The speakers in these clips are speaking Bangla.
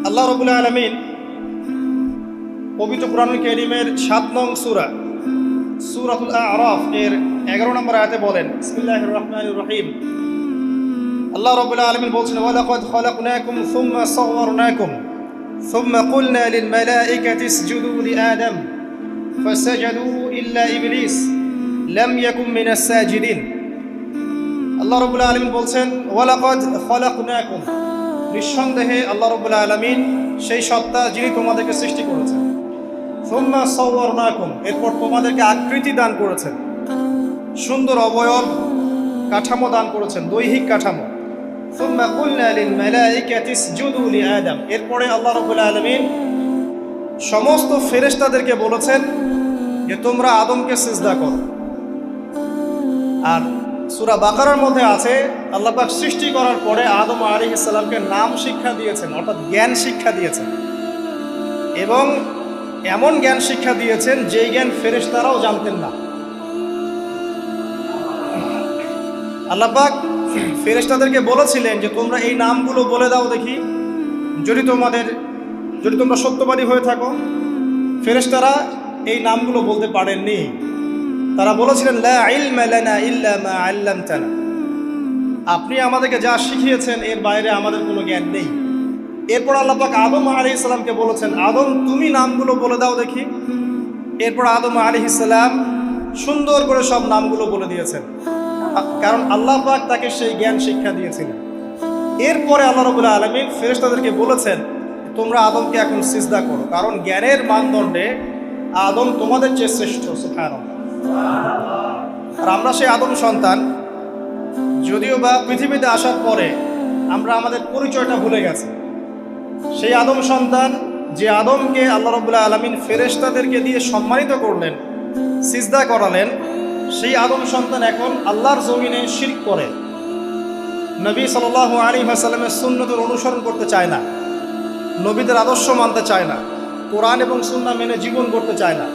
আল্লাহ রাব্বুল আলামিন পবিত্র কুরআনুল কারীমের ৭ নং সূরা সূরাতুল আ'রাফ এর 11 নম্বর আয়াতে বলেন, বিসমিল্লাহির রহমানির রহিম। আল্লাহ রাব্বুল আলামিন বলছেন, ওয়ালাকাদ খালাকনাকুম সুম্মা সাওয়ারনাকুম সুম্মা কুলনা লিল মালাইকাতি ইসজুদু লিআদম ফাসাজাদু ইল্লা ইবলিস লাম ইয়াকুম মিনাস সাজিদিন। আল্লাহ রাব্বুল আলামিন বলছেন, ওয়ালাকাদ খালাকনাকুম, নিঃসন্দেহে আল্লাহ রাব্বুল আলামিন সেই সত্তা যিনি তোমাদেরকে সৃষ্টি করেছেন। সুম্মা সাওয়ারনাকুম, এরপর তোমাদেরকে আকৃতি দান করেছেন, সুন্দর অবয়ব কাঠামো দান করেছেন, দৈহিক কাঠামো। সুম্মা কুলনা লিল মালাইকাতি ইসজুদু লিআদম, এরপরে আল্লাহ রাব্বুল আলামিন সমস্ত ফেরেশতাদেরকে বলেছেন যে তোমরা আদমকে সিজদা করো। আর সূরা বাকারার মধ্যে আছে, আল্লাহ পাক সৃষ্টি করার পরে আদম আলাইহিস সালামকে নাম শিক্ষা দিয়েছেন, অর্থাৎ জ্ঞান শিক্ষা দিয়েছেন, এবং এমন জ্ঞান শিক্ষা দিয়েছেন যেই জ্ঞান ফেরেশতারাও জানতেন না। আল্লাহ পাক ফেরেশতাদেরকে বলেছিলেন যে তোমরা এই নামগুলো বলে দাও দেখি, যদি তোমরা সত্যবাদী হয়ে থাকো। ফেরেশতারা এই নামগুলো বলতে পারেননি। তারা বলেছিলেন, লা ইলমা লানা ইল্লা মা আল্লামতানা, আপনি আমাদেরকে যা শিখিয়েছেন এর বাইরে আমাদের কোনো জ্ঞান নেই। এরপর আল্লাহ পাক আদম আলাইহিস সালামকে বলেছেন, আদম তুমি নামগুলো বলে দাও দেখি। এরপর আদম আলাইহিস সালাম সুন্দর করে সব নামগুলো বলে দিয়েছেন, কারণ আল্লাহ পাক তাকে সেই জ্ঞান শিক্ষা দিয়েছিলেন। এরপরে আল্লাহ রাব্বুল আলামিন ফেরেশতাদেরকে বলেছেন, তোমরা আদমকে এখন সিজদা করো, কারণ জ্ঞানের মানদণ্ডে আদম তোমাদের চেয়ে শ্রেষ্ঠ। সুবহানাল্লাহ। আর আমরা সেই আদম সন্তান, যদিও বা পৃথিবীতে আসার পরে আমরা আমাদের পরিচয়টা ভুলে গেছি। সেই আদম সন্তান, যে আদমকে আল্লাহ রাব্বুল আলামিন ফেরেশতাদেরকে দিয়ে সম্মানিত করলেন, সিজদা করালেন, সেই আদম সন্তান এখন আল্লাহর জমিনে শিরক করে, নবী সাল্লাল্লাহু আলাইহি ওয়াসাল্লামের সুন্নতের অনুসরণ করতে চায় না, নবীদের আদর্শ মানতে চায় না, কোরআন এবং সুন্নাহ মেনে জীবন করতে চায় না।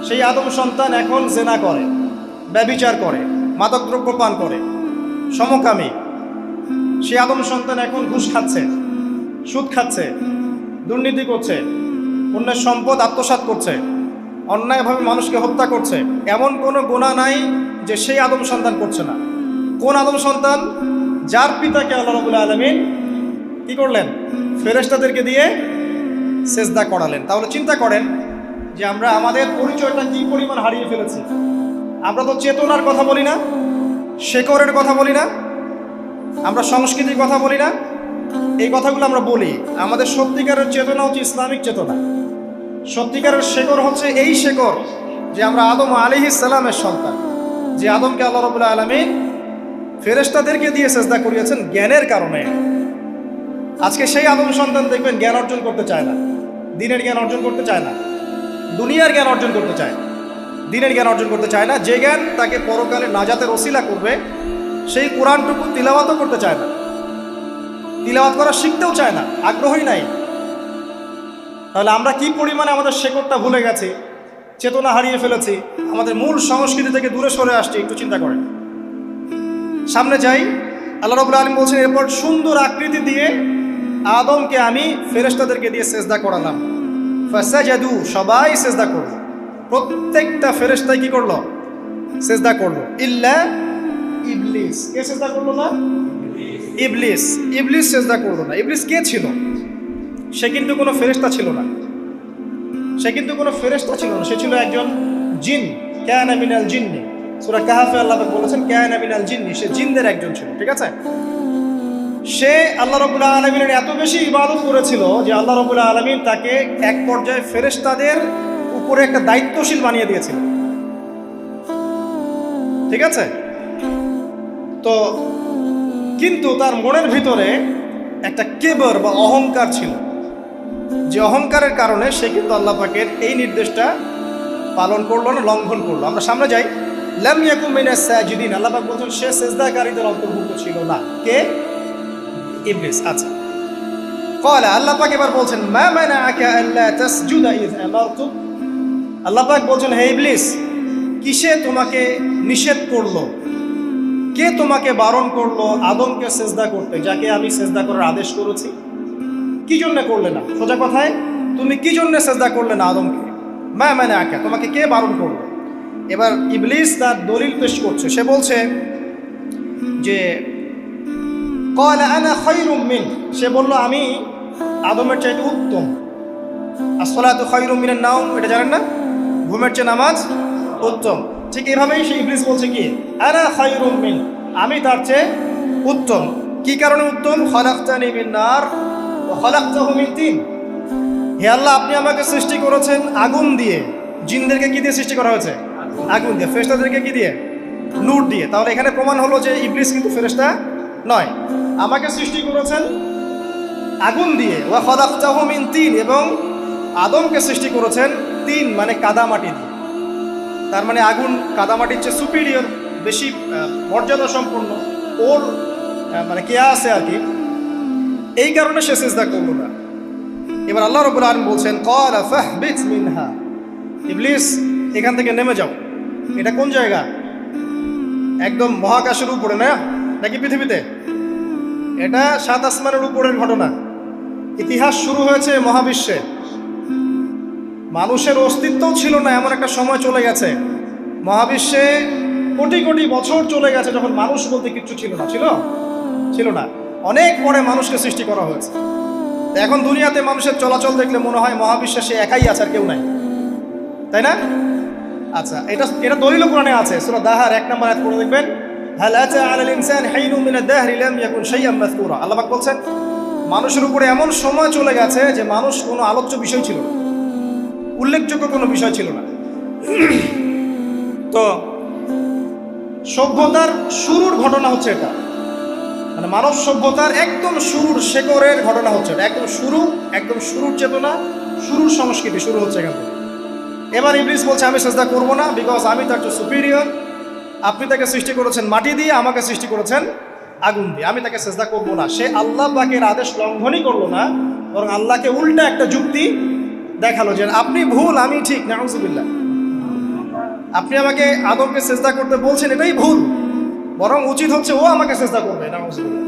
সেই আদম সন্তান এখন জেনা করে, ব্যভিচার করে, মাদকদ্রব্য পান করে, সমকামী। সেই আদম সন্তান এখন ঘুষ খাচ্ছে, সুদ খাচ্ছে, দুর্নীতি করছে, অন্যের সম্পদ আত্মসাৎ করছে, অন্যায়ভাবে মানুষকে হত্যা করছে। এমন কোনো গুনাহ নাই যে সেই আদম সন্তান করছে না। কোন আদম সন্তান? যার পিতাকে আল্লাহ রাব্বুল আলামিন কি করলেন? ফেরেশতাদেরকে দিয়ে সেজদা করালেন। তাহলে চিন্তা করেন যে আমরা আমাদের পরিচয়টা কি পরিমাণ হারিয়ে ফেলেছি। আমরা তো চেতনার কথা বলি না, শেকড়ের কথা বলি না, আমরা সংস্কৃতির কথা বলি না। এই কথাগুলো আমরা বলি। আমাদের সত্যিকারের চেতনা হচ্ছে ইসলামিক চেতনা। সত্যিকারের শেকড় হচ্ছে এই শেকড় যে আমরা আদম আলাইহিস সালামের সন্তান, যে আদমকে আল্লাহ রাব্বুল আলামিন ফেরেশতাদেরকে দিয়ে সেজদা করিয়েছেন জ্ঞানের কারণে। আজকে সেই আদম সন্তান দেখবেন জ্ঞান অর্জন করতে চায় না, দিনের জ্ঞান অর্জন করতে চায় না, দুনিয়ার জ্ঞান অর্জন করতে চায়, দিনের জ্ঞান অর্জন করতে চায় না। যে জ্ঞান তাকে পরকালে নাজাতের ওসিলা করবে, সেই কোরআনটুকু তিলাওয়াতও করতে চায় না, তিলাওয়াত করা শিখতেও চায় না, আগ্রহই নাই। তাহলে আমরা কি পরিমাণে আমাদের শেকড়টা ভুলে গেছি, চেতনা হারিয়ে ফেলেছি, আমাদের মূল সংস্কৃতি থেকে দূরে সরে আসছি। একটু চিন্তা করেন। সামনে যাই। আল্লাহ রাব্বুল আলামিন বলছেন, এরপর সুন্দর আকৃতি দিয়ে আদমকে আমি ফেরেশতাদেরকে দিয়ে সেজদা করালাম। ফাসাজাদু, সবাই সেজদা করলো, প্রত্যেকটা ফেরেশতাই কি করলো? সেজদা করলো। ইল্লা ইবলিস, কে সেজদা করলো না? ইবলিস। ইবলিস সেজদা করলো না। ইবলিস কে ছিল? সে কিন্তু কোনো ফেরেশতা ছিল না। সে ছিল একজন জিন। কানা মিনাল জিন্নি, সূরা কাহফে আল্লাহ বলেছেন কানা মিনাল জিন্নি, সে জিনদের একজন ছিল। ঠিক আছে? সে আল্লাহ রাব্বুল আলামিনের এত বেশি ইবাদত করেছিল যে আল্লাহ রাব্বুল আলামিন তাকে এক পর্যায়ে ফেরেশতাদের উপরে একটা দায়িত্বশীল বানিয়ে দিয়েছিল। ঠিক আছে? তো কিন্তু তার মনের ভিতরে একটা কেবর বা অহংকার ছিল, যে অহংকারের কারণে সে কিন্তু আল্লাহ পাকের এই নির্দেশটা পালন করলো না, লঙ্ঘন করলো। আমরা সামনে যাই। লাম ইয়াকুম মিনাস সাজিদিন, আল্লাহ পাক বলছেন সে সিজদাকারীদের অন্তর্ভুক্ত ছিল না। কে? ইবলিস। আচ্ছা, ক্বালা, আল্লাহ পাক এবার বলছেন, মা মানাআকা আল্লা তাসজুদা ইয আমারতুক। আল্লাহ পাক বলছেন, হে ইবলিস, কিসে তোমাকে নিষেধ করলো, কে তোমাকে বারণ করলো আদমকে সিজদা করতে, যাকে আমি সিজদা করার আদেশ করেছি? কি জন্য করলে না? সোজা কথায়, তুমি কি জন্য সেজদা করলে না আদমকে? মা মানে আঁকা, তোমাকে কে বারণ করলো? এবার ইবলিস তার দলিল পেশ করছে। সে বলছে যে ক্বালা আনা খায়রুম মিন, সে বলল আমি আদমের চাইতে উত্তম। আসসালাতু খায়রুম মিনান নাওম, এটা জানেন না? ঘুমের চেয়ে নামাজ উত্তম। ঠিক এভাবেই সে ইবলিস বলছে কি, আনা খায়রুম মিন, আমি তার চেয়ে উত্তম। কি কারণে উত্তম? খালাকতানি মিন নার ওয়া খালাকতাহু মিন তিন। হে আল্লাহ, আপনি আমাকে সৃষ্টি করেছেন আগুন দিয়ে। জিনদেরকে কি দিয়ে সৃষ্টি করা হয়েছে? আগুন দিয়ে। ফেরেশতাদেরকে কি দিয়ে? নূর দিয়ে। তাহলে এখানে প্রমাণ হলো যে ইবলিস কিন্তু ফেরেশতা নয়। আমাকে সৃষ্টি করেছেন আগুন দিয়ে, ওয়া খালাকতাহু মিন তিন, এবং আদমকে সৃষ্টি করেছেন তিন মানে কাদামাটি দিয়ে। তার মানে আগুন কাদামাটির চেয়ে সুপিরিয়র, বেশি মর্যাদা সম্পন্ন, ওর মানে কেয়া আছে আর কি। এই কারণে সে সিজদা করল না। এবার আল্লাহ রাব্বুল আলামিন বলছেন ক্বালা ফাহবিত মিনহা, ইবলিস এখান থেকে নেমে যাও। এটা কোন জায়গা? একদম মহাকাশের উপরে না, নাকি পৃথিবীতে? এটা 7 আসমানের উপরের ঘটনা। ইতিহাস শুরু হয়েছে মহাবিশ্বে। মানুষের অস্তিত্বও ছিল না, এমন একটা সময় চলে গেছে। মহাবিশ্বে কোটি কোটি বছর চলে গেছে যখন মানুষ বলতে কিচ্ছু ছিল না। ছিল না। অনেক পরে মানুষকে সৃষ্টি করা হয়েছে। এখন দুনিয়াতে মানুষের চলাচল দেখলে মনে হয় মহাবিশ্বে সে একাই আছে, আর কেউ নাই, তাই না? আচ্ছা, এটা দলিল কোরআনে আছে। সূরা দাহার 1 নম্বর আয়াত পড়ে দেখবেন, হাল আতা আলাল ইনসানি হাইনুম মিনাদ দাহরি লাম ইয়াকুন শাইআন মাযকুরা। আল্লাহ পাক বলছেন মানুষের উপরে এমন সময় চলে গেছে যে মানুষ কোনো আলোচ্য বিষয় ছিল না, উল্লেখযোগ্য কোনো বিষয় ছিল না। তো সভ্যতার শুরুর ঘটনা হচ্ছে এটা, মানে মানব সভ্যতার একদম শুরুর শেকড়ের ঘটনা হচ্ছে এটা। একদম শুরুর চেতনা, শুরুর সংস্কৃতি শুরু হচ্ছে এখান থেকে। এবার ইবলিস বলছে আমি সেজদা করব না, বিকজ আমি তার চেয়ে সুপিরিয়র। আপনি তাকে সৃষ্টি করেছেন মাটি দিয়ে, আমাকে সৃষ্টি করেছেন আগুন দিয়ে, আমি তাকে সেজদা করব না। সে আল্লাহ পাকের আদেশ লঙ্ঘনই করলো না, বরং আল্লাহকে উল্টা একটা যুক্তি দেখালো যে আপনি ভুল, আমি ঠিক। নাউজুবিল্লাহ, আপনি আমাকে আদমকে সেজদা করতে বলছেন, এটাই ভুল, বরং উচিত হচ্ছে ও আমাকে সেজদা করবে। নাউজুবিল্লাহ।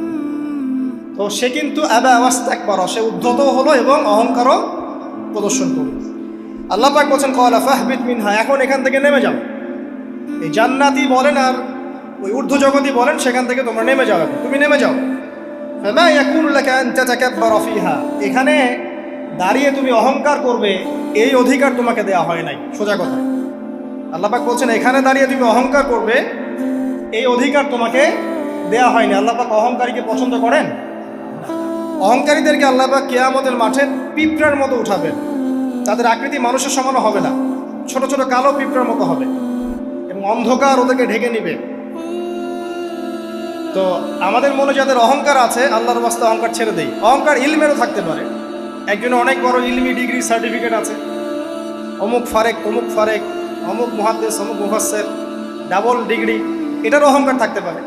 তো সে কিন্তু আবা ওয়াস্তাকবার, সে উদ্ধত হলো এবং অহংকারও প্রদর্শন করলো। আল্লাহ পাক বলেন ক্বালা ফাহবিত মিনহা, এখন এখান থেকে নেমে যাও। এই জান্নাতি বলেন আর ওই ঊর্ধ্ব জগতই বলেন, সেখান থেকে তোমরা নেমে যাও, তুমি নেমে যাও। ফামা ইয়াকুনু লাকা আন তাতাকাব্বারা ফিহা, এখানে দাঁড়িয়ে তুমি অহংকার করবে এই অধিকার তোমাকে দেওয়া হয় নাই। সোজা কথা, আল্লাহ পাক বলছেন এখানে দাঁড়িয়ে তুমি অহংকার করবে এই অধিকার তোমাকে দেওয়া হয়নি। আল্লাহ পাক অহংকারীকে পছন্দ করেন? অহংকারীদেরকে আল্লাহ পাক কিয়ামতের মাঠে পিঁপড়ার মতো উঠাবেন। তাদের আকৃতি মানুষের সমানও হবে না, ছোট ছোট কালো পিঁপড়ার মতো হবে, এবং অন্ধকার ওদেরকে ঢেকে নিবে। তো আমাদের মনে যাদের অহংকার আছে, আল্লাহর রাস্তা অহংকার ছেড়ে দেই। অহংকার ইলমেরও থাকতে পারে। একজনের অনেক বড় ইলমি ডিগ্রি সার্টিফিকেট আছে, অমুক ফারেক, অমুক ফারেক, অমুক মুহাদ্দিস, অমুক মুফাসসির, ডাবল ডিগ্রি, এটার অহংকার থাকতে পারে।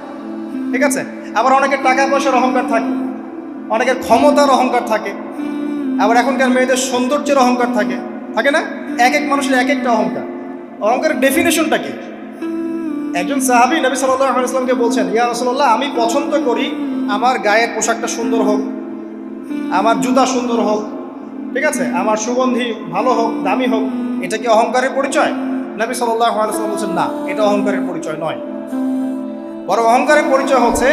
ঠিক আছে? আবার অনেকের টাকা পয়সার অহংকার থাকে, অনেকের ক্ষমতার অহংকার থাকে, আবার এখনকার মেয়েদের সৌন্দর্যের অহংকার থাকে, থাকে না? এক এক মানুষের এক একটা অহংকার। অহংকারের ডেফিনেশনটা কি? একজন সাহাবী নবী সাল্লাল্লাহু আলাইহি ওয়াসাল্লামকে বলছেন, ইয়া রাসূলুল্লাহ, আমি পছন্দ করি আমার গায়ের পোশাকটা সুন্দর হোক, আমার জুতা সুন্দর হোক, ঠিক আছে, আমার সুগন্ধি ভালো হোক, দামি হোক। এটা কি অহংকারের পরিচয়? নবী সাল্লাল্লাহু আলাইহি ওয়াসাল্লাম বলছেন না, এটা অহংকারের পরিচয় নয়। বরং অহংকারের পরিচয় হচ্ছে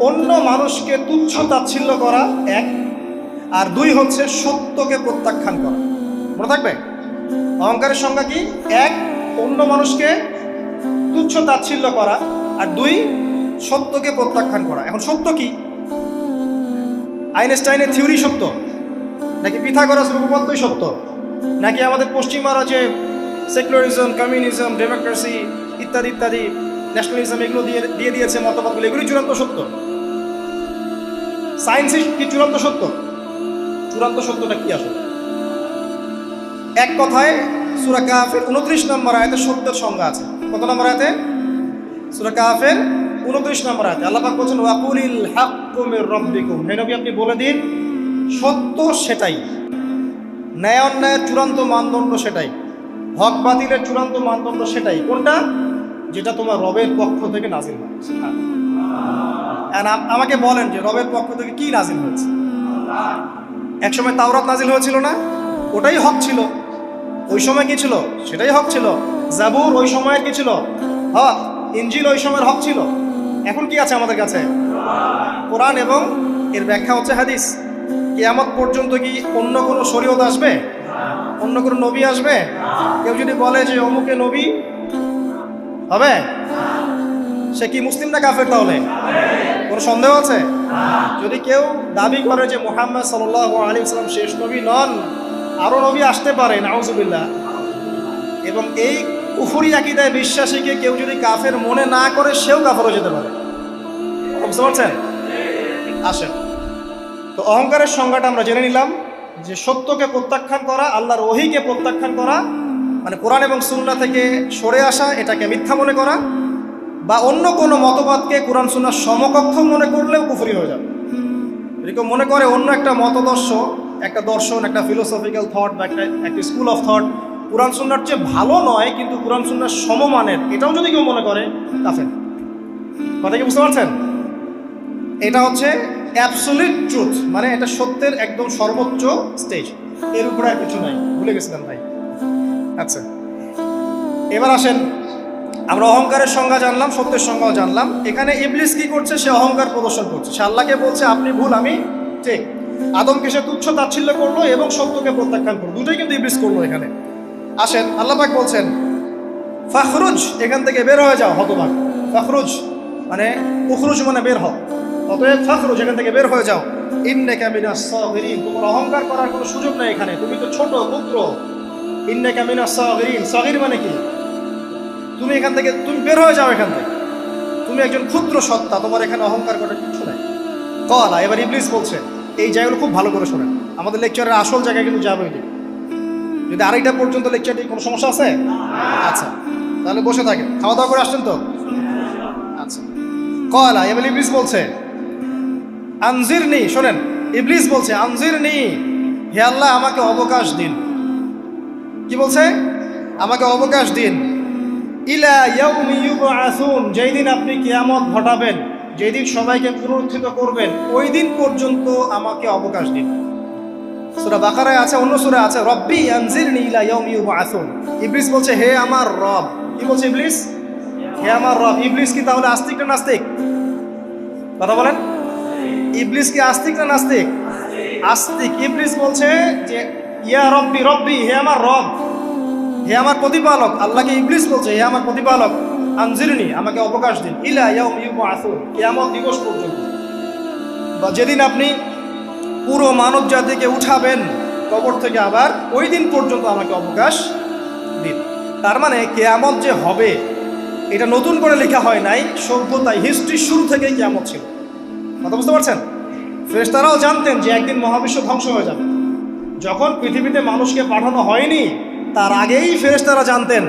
অন্য মানুষকে তুচ্ছ তাচ্ছিল্য করা, এক, আর দুই হচ্ছে সত্যকে প্রত্যাখ্যান করা। মনে থাকবে অহংকারের সংজ্ঞা কি? এক, অন্য মানুষকে তুচ্ছ তাচ্ছিল্য করা, আর দুই, সত্যকে প্রত্যাখ্যান করা। এখন সত্য কি? আইনস্টাইনের থিওরি সত্য, নাকি পিথাগোরাসের উপপাদ্যই সত্য, নাকি আমাদের পশ্চিমারা যে সেকুলারিজম, কমিউনিজম, ডেমোক্রেসি ইত্যাদি ইত্যাদি, ন্যাশনালিজম এগুলো দিয়ে দিয়েছে মতবাদগুলো, এগুলি চূড়ান্ত সত্য? সায়েন্সই কি চূড়ান্ত সত্য? চূড়ান্ত সত্যটা কি আসলে? এক কথায় সূরা কাহফের 29 নম্বর আয়াতে সত্যের সংজ্ঞা আছে। কত নম্বর আয়াতে? সূরা কাহফের 29 নম্বর আয়াতে আল্লাহ পাক বলেন ওয়াকুলিল হাক্কু মির রাব্বিকুম, হে নবী আপনি বলে দিন সত্য সেটাই, ন্যায় অন্যায়ের চূড়ান্ত মানদণ্ড সেটাই, হক বাতিলের চূড়ান্ত মানদণ্ড সেটাই। কোনটা? যেটা তোমার রবের পক্ষ থেকে নাজিল হয়েছে। আমাকে বলেন যে রবের পক্ষ থেকে কি নাজিল হয়েছে? এক সময় তাওরাত নাজিল হয়েছিল না, ওটাই হক ছিল। ওই সময় কি ছিল? সেটাই হক ছিল। জাবুর ওই সময়ের কি ছিল? হক। ইনজিল ওই সময়ের হক ছিল। এখন কি আছে আমাদের কাছে? কোরআন এবং এর ব্যাখ্যা হচ্ছে হাদিস। কিয়ামত পর্যন্ত কি অন্য কোনো শরীয়ত আসবে? অন্য কোনো নবী আসবে? কেউ যদি বলে যে অমুকে নবী হবে, সে কি মুসলিম না কাফের? তাহলে কোনো সন্দেহ আছে? যদি কেউ দাবি করে যে মুহাম্মদ সাল্লাল্লাহু আলাইহি ওয়াসাল্লাম শেষ নবী নন, আরো নবী আসতে পারে, নাউজুবিল্লাহ, এবং এই কুফরি আকীদায় বিশ্বাসীকে কেউ যদি কাফের মনে না করে, সেও কাফের হয়ে যেতে পারে। বুঝতে পারছেন? আসেন, তো অহংকারের সংজ্ঞাটা আমরা জেনে নিলাম যে সত্যকে প্রত্যাখ্যান করা, আল্লাহর ওহীকে প্রত্যাখ্যান করা, মানে কোরআন এবং সুন্নাহ থেকে সরে আসা, এটাকে মিথ্যা মনে করা, বা অন্য কোনো মতবাদকে কোরআন সুন্নাহর সমকক্ষ মনে করলেও কুফরি হয়ে যাবে। এরকম মনে করে অন্য একটা মতদর্শ, একটা দর্শন, একটা ফিলোসফিক্যাল থট বা একটা স্কুল অফ থট কোরআন সুন্নাহর চেয়ে ভালো নয়, কিন্তু কোরআন সুন্নাহর সমমানের, এটাও যদি কেউ মনে করে, কাফের। কথা কি বুঝতে পারছেন? এটা হচ্ছে অ্যাবসলিউট ট্রুথ, মানে এটা সত্যের একদম সর্বোচ্চ স্টেজ, এর উপরে আর কিছু নাই। ভুলে গেছিলাম ভাই। আচ্ছা, এবার আসেন, আমরা অহংকারের সংজ্ঞা জানলাম, সত্যের সংজ্ঞাও জানলাম। এখানে ইবলিস কি করছে? সে অহংকার প্রদর্শন করছে। সে আল্লাহকে বলছে আপনি ভুল, আমি ঠিক। আদমকে সে তুচ্ছ তাচ্ছিল্য করলো এবং সত্যকে প্রত্যাখ্যান করলো, দুটোই কিন্তু ইবলিস করলো এখানে। আসেন, আল্লাহ পাক বলছেন ফাখরুজ, এখান থেকে বের হয়ে যাও হতভাগ। ফাখরুজ মানে উখরুজ মানে বের হও, অতএব ফাখরুজ, এখান থেকে বের হয়ে যাও। ইন্নাকা মিনাস সাগিরিন, তোমার অহংকার করার কোনো সুযোগ নেই এখানে, তুমি তো ছোট পুত্র। ইন্নাকা মিনাস সাগিরিন, সাগির মানে কি? তুমি এখান থেকে, তুমি বের হয়ে যাও এখান থেকে, তুমি একজন ক্ষুদ্র সত্তা, তোমার এখানে অহংকার করার কিছু নাই। কলা, এবার ইবলিস বলছে, এই জায়গাগুলো খুব ভালো করে শোনেন, আমাদের লেকচারের আসল জায়গায় কিন্তু যাবে ওইদিকে। যদি আড়াইটা পর্যন্ত লেকচারটি কোনো সমস্যা আছে? আচ্ছা, তাহলে বসে থাকেন। খাওয়া দাওয়া করে আসছেন তো? আচ্ছা। কলা, এবার ইবলিস বলছে আনজিরনি, শোনেন, ইবলিস বলছে আনজিরনি, হে আল্লাহ আমাকে অবকাশ দিন। কি বলছে? আমাকে অবকাশ দিন। ইলা ইয়াউমি ইউবআসুন, যেই দিন আপনি কিয়ামত ঘটাবেন, যেই দিন সবাইকে পুনরুত্থিত করবেন, ওই দিন পর্যন্ত আমাকে অবকাশ দিন। সূরা বাকারায় আছে, অন্য সূরা আছে, রব্বি আনজিরনি ইলা ইয়াউমি ইউবআসুন। ইবলিস বলছে হে আমার রব। কি বলছে ইবলিস? হে আমার রব। ইবলিস কি তাহলে আস্তিক না নাস্তিক? কথা বলেন। ইবলিস কি আস্তিক না নাস্তিক? আস্তিক। ইবলিস বলছে যে ইয়া রব্বি, রব্বি হে আমার রব, হে আমার প্রতিপালক। আল্লাহকে ইবলিস বলছে হে আমার প্রতিপালক, আনজিরনি আমাকে অবকাশ দিন, ইলা ইয়াউমি ইউবআসুন, কিয়ামত দিবস পর্যন্ত, বা যেদিন আপনি পুরো মানব জাতিকে উঠাবেন কবর থেকে, আবার ওই দিন পর্যন্ত আমাকে অবকাশ দিন। তার মানে কিয়ামত যে হবে এটা নতুন করে লেখা হয় নাই, সভ্যতায় হিস্ট্রির শুরু থেকেই কিয়ামত ছিল। কথা বুঝতে পারছেন? ফেরেশতারাও জানতেন যে একদিন মহাবিশ্ব ধ্বংস হয়ে যাবে। যখন পৃথিবীতে মানুষকে পাঠানো হয়নি তার আগেই ফেরেশতারা জানতেন,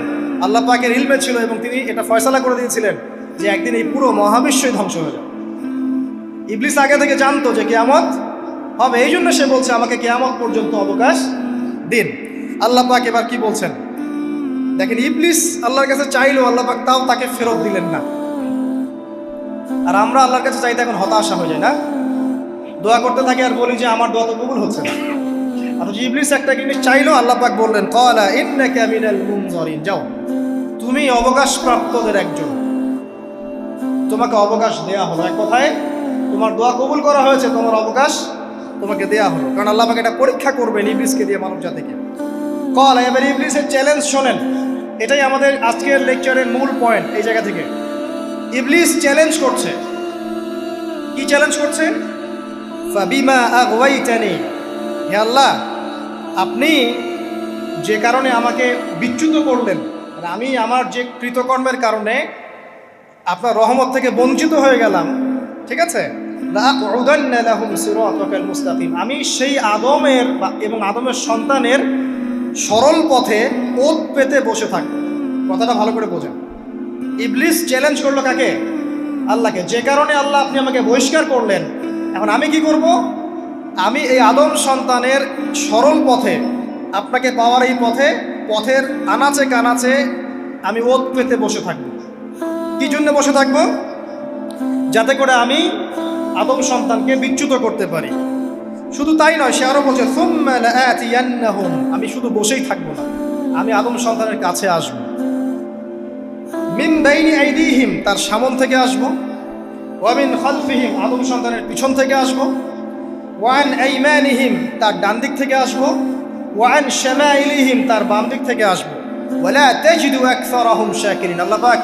আল্লাহ পাকের ইলমে ছিল এবং তিনি এটা ফয়সালা করে দিয়েছিলেন যে একদিন এই পুরো মহাবিশ্বই ধ্বংস হয়ে যাবে। ইবলিস আগে থেকে জানতো যে কিয়ামত হবে, এই জন্য সে বলছে আমাকে কিয়ামত পর্যন্ত অবকাশ দিন। আল্লাহ পাক এবার কি বলছেন দেখেন, ইবলিস আল্লাহর কাছে চাইলো, আল্লাহ পাক তাও তাকে ফেরত দিলেন না। আর আমরা আল্লাহর কাছে চাইতে এখন হতাশা হয়ে যায় না, দোয়া করতে থাকি আর বলি যে আমার দোয়া তো কবুল হচ্ছে না। আর ইবলিস একটা জিনিস চাইলো, আল্লাহ পাক বললেন ক্বালা ইন্নাকা মিনাল মুনজারিন, যাও তুমি অবকাশপ্রাপ্তদের একজন, তোমাকে অবকাশ দেয়া হলো। এক কথায় তোমার দোয়া কবুল করা হয়েছে, তোমার অবকাশ তোমাকে দেয়া হলো, কারণ আল্লাহ পাক এটা পরীক্ষা করবেন ইবলিসকে দিয়ে, মানব জাতিকে। ক্বালা, এবার ইবলিসের চ্যালেঞ্জ শোনেন, এটাই আমাদের আজকের লেকচারের মূল পয়েন্ট। এই জায়গা থেকে ইবলিস চ্যালেঞ্জ করছে। কি চ্যালেঞ্জ করছে? ফাবিমা আগওয়াইতানি, হে আল্লাহ আপনি যে কারণে আমাকে বিচ্যুত করলেন, মানে আমি আমার যে কৃতকর্মের কারণে আপনার রহমত থেকে বঞ্চিত হয়ে গেলাম, ঠিক আছে, লাআকুদান্না লাহুম সিরাতাকাল মুস্তাকিম, আমি সেই আদমের এবং আদমের সন্তানের সরল পথে ওত পেতে বসে থাকবো। কথাটা ভালো করে বোঝেন। ইবলিস চ্যালেঞ্জ করলো কাকে? আল্লাহকে। যে কারণে আল্লাহ আপনি আমাকে বহিষ্কার করলেন, এখন আমি কি করব? আমি এই আদম সন্তানের সরল পথে, আপনাকে পাওয়ার এই পথের আনাচে কানাচে আমি ওত পেতে বসে থাকব। কি জন্য বসে থাকব? যাতে করে আমি আদম সন্তানকে বিচ্যুত করতে পারি। শুধু তাই নয়, সে আরো বলছে সুম্মা লাআতিয়ান্নাহুম, আমি শুধু বসেই থাকবো না, আমি আদম সন্তানের কাছে আসব। মিন বাইনি আইদিহিম, তার সামন থেকে আসব। ওয়া মিন খালফিহিম, আদম সন্তানের পিছন থেকে আসব। ওয়া আন আইমানিহিম, তার ডান দিক থেকে আসব। ওয়া আন শামাইলিহিম, তার বাম দিক থেকে আসব। ওয়ালা তাজিদু আকসারাহুম শাকিরিন, আল্লাহ পাক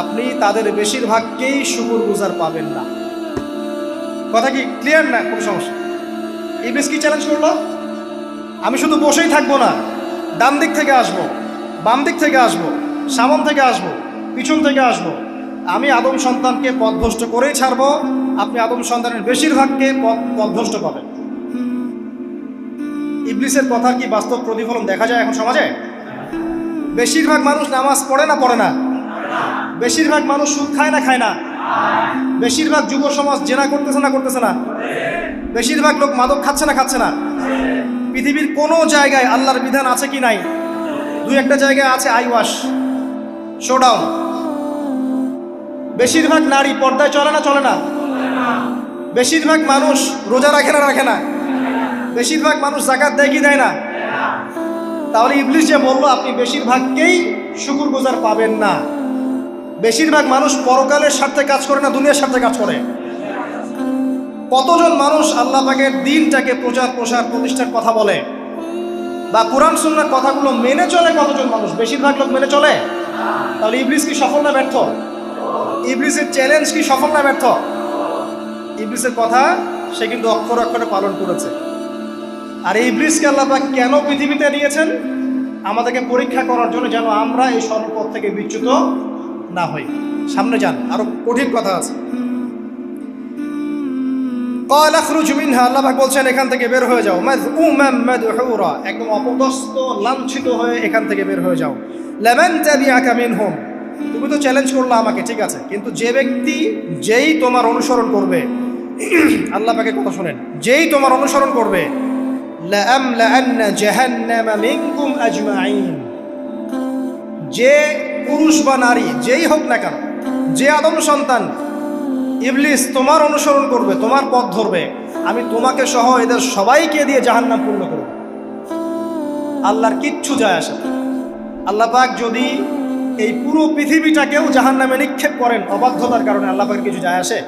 আপনি তাদের বেশিরভাগকেই শুকরগুজার পাবেন না। কথা কি ক্লিয়ার না? কোনো সমস্যা? ইবলিস কি চ্যালেঞ্জ করলো? আমি শুধু বসেই থাকবো না, ডান দিক থেকে আসব, বাম দিক থেকে আসব, সামন থেকে আসব, পিছন থেকে আসব। আমি আদম সন্তানকে পথভ্রষ্ট করেই ছাড়বো, আপনি আদম সন্তানের বেশিরভাগকে পথভ্রষ্ট পাবেন। ইবলিসের কথার কি বাস্তব প্রতিফলন দেখা যায় এখন সমাজে? বেশিরভাগ মানুষ নামাজ পড়ে না পড়ে না? বেশিরভাগ মানুষ সুদ খায় না খায় না? বেশিরভাগ যুব সমাজ জেনা করতেছে না করতেছে না? বেশিরভাগ লোক মাদক খাচ্ছে না খাচ্ছে না? পৃথিবীর কোনো জায়গায় আল্লাহর বিধান আছে কি নাই? দুই একটা জায়গায় আছে আই ওয়াশ, শোডাউন। বেশিরভাগ নারী পর্দায় চলে না চলে না? বেশিরভাগ মানুষ রোজা রাখে না রাখে না? বেশিরভাগ মানুষ যাকাত দেয় কি দেয় না? তাহলে ইবলিস যে বললো আপনি বেশিরভাগকেই শুকরগুজার পাবেন না, বেশিরভাগ মানুষ পরকালের স্বার্থে কাজ করে না দুনিয়ার স্বার্থে কাজ করে? কতজন মানুষ আল্লাহ পাকের দ্বীনটাকে প্রচার প্রসার প্রতিষ্ঠার কথা বলে বা কোরআন সুন্নাহর কথাগুলো মেনে চলে? কতজন মানুষ? বেশিরভাগ লোক মেনে চলে। তাহলে ইবলিস কি সফল না ব্যর্থ? ইবলিসের চ্যালেঞ্জ কি সফল না ব্যর্থ? ইবলিসের কথা সে কিন্তু অক্ষর অক্ষরে পালন করেছে। আর এই ইবলিসকে আল্লাহ পাক কেন পৃথিবীতে নিয়েছেন? আমাদেরকে পরীক্ষা করার জন্য, যেন আমরা এই সরল পথ থেকে বিচ্যুত না হই। সামনে যান, আরো কঠিন কথা আছে। ক্বাল আখরুজ মিনহা, আল্লাহ পাক বলছেন এখান থেকে বের হয়ে যাও। মাযউমান মাদহুরা, একদম অপদস্থ লাঞ্ছিত হয়ে এখান থেকে বের হয়ে যাও। লামান তাবিআকা মিনহুম, তুমি তো চ্যালেঞ্জ করলা আমাকে, ঠিক আছে, কিন্তু যে ব্যক্তি যেই তোমার অনুসরণ করবে, আল্লাহ পাকের কথা শুনেন, যেই তোমার অনুসরণ করবে, লাআমলাআন্না জাহান্নামা মিনকুম আজমাইন, যে পুরুষ বা নারী যেই হোক না কেন, যে আদম সন্তান ইবলিস তোমার অনুসরণ করবে, তোমার পথ ধরবে, আমি তোমাকে সহ এদের সবাইকে দিয়ে জাহান্নাম পূর্ণ করব। আল্লাহর কিচ্ছু যায় আসে না। আল্লাহ পাক যদি এই পুরো পৃথিবীটাকেও জাহান্নামে নিক্ষেপ করেন অবাধ্যতার কারণে, আল্লাহ পাকের কিছু যায় আসে?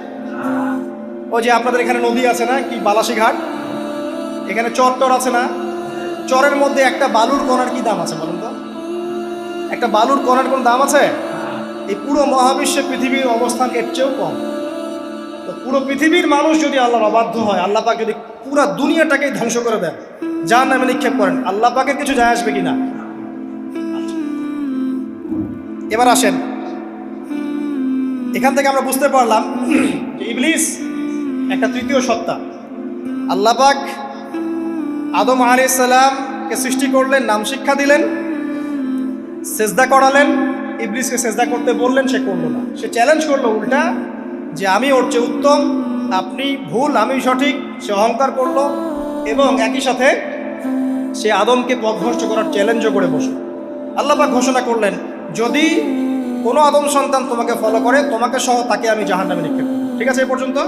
ওই যে আপনাদের এখানে নদী আছে না, কি বালাসী ঘাট, এখানে চর টর আছে না, চরের মধ্যে একটা বালুর কণার কি দাম আছে বলুন তো? একটা বালুর কণার কোন দাম আছে? এই পুরো মহাবিশ্বে পৃথিবীর অবস্থান এর চেয়েও কম। তো পুরো পৃথিবীর মানুষ যদি আল্লাহর অবাধ্য হয়, আল্লাহ পাক যদি পুরো দুনিয়াটাকেই ধ্বংস করে দেন, জাহান্নামে নিক্ষেপ করেন, আল্লাহ পাকের কিছু যায় আসবে কিনা? এবার আসেন, এখান থেকে আমরা বুঝতে পারলাম যে ইবলিস একটা তৃতীয় সত্তা। আল্লাহ পাক আদম আলাইহিস সালামকে সৃষ্টি করলেন, নাম শিক্ষা দিলেন, সেজদা করালেন, ইবলিসকে সেজদা করতে বললেন, সে করলো না। সে চ্যালেঞ্জ করলো উল্টা, যে আমি ওর চেয়ে উত্তম, আপনি ভুল আমি সঠিক। সে অহংকার করলো এবং একই সাথে সে আদমকে পথভ্রষ্ট করার চ্যালেঞ্জও করে বসলো। আল্লাহ পাক ঘোষণা করলেন, যদি কোনো আদম সন্তান তোমাকে ফলো করে, তোমাকে সহ তাকে আমি জাহান্নামে নিক্ষেপ করব। ঠিক আছে এই পর্যন্ত?